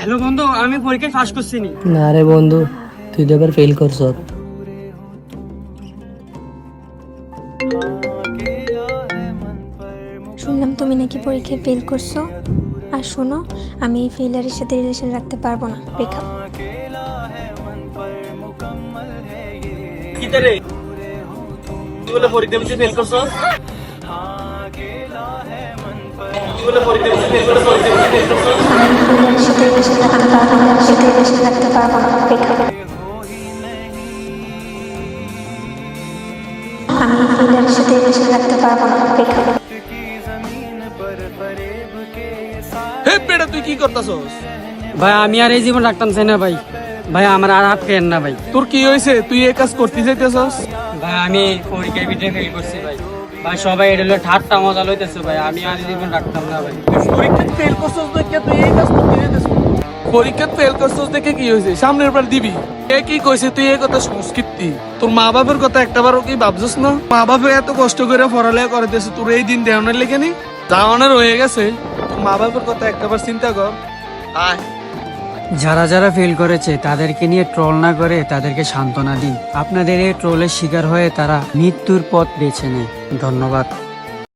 Hello বন্ধু, আমি পরীক্ষায় পাস করছি নি। না রে বন্ধু, তুই তো এবার ফেল করছ। শুনলাম তুমি নাকি পরীক্ষায় ফেল করছো। আর শোনো, আমি এই ফেলারের সাথে রিলেশন রাখতে পারবো না, ব্রেকআপ। কি রে তুই বলে পরীক্ষা দিতে ফেল করছস? তুই বলে পরীক্ষা দিতে ফেল করছস? আমি এই ফেলারের সাথে রিলেশন রাখতে পারবো না, ব্রেকআপ। হে বেটা, তুই কি করতাছস? ভাই আমি আর এই জীবন রাখতাম চাই না ভাই। ভাই আমার আর আটকেন না ভাই। তোর কি হয়েছে? তুই এই কাজ করতে চাইতেছস? ভাই আমি পরীক্ষায় ভিতরে ফেল করছি ভাই। ভাই সবাই এটা হলো ঠাট্টা মজা লইতেছে ভাই। আমি আর এই জীবন রাখতাম না ভাই। পরীক্ষা ফেল করছস দেখে তুই এই কাজ করতে চাইতেছস? পরীক্ষা ফেল করছস দেখে কি হয়েছে? সামনের বার দিবি। কে কি কইছে তুই এই কথা সংস্কৃতি? তোর মা বাবার কথা একটাবারও কি ভাবছস না? মা বাবা এত কষ্ট করে পড়ালেখা করে দিয়েছে, তোর এই দিন দেওয়ানোর লেগে নি? দেওয়ানোর হয়ে গেছে, তোর মা বাবার কথা একটাবার চিন্তা কর। আয়, যারা যারা ফেল করেছে তাদেরকে নিয়ে ট্রল না করে তাদেরকে সান্ত্বনা দিন। আপনাদের এই ট্রোলের শিকার হয়ে তারা মৃত্যুর পথ বেছে নেয়। ধন্যবাদ।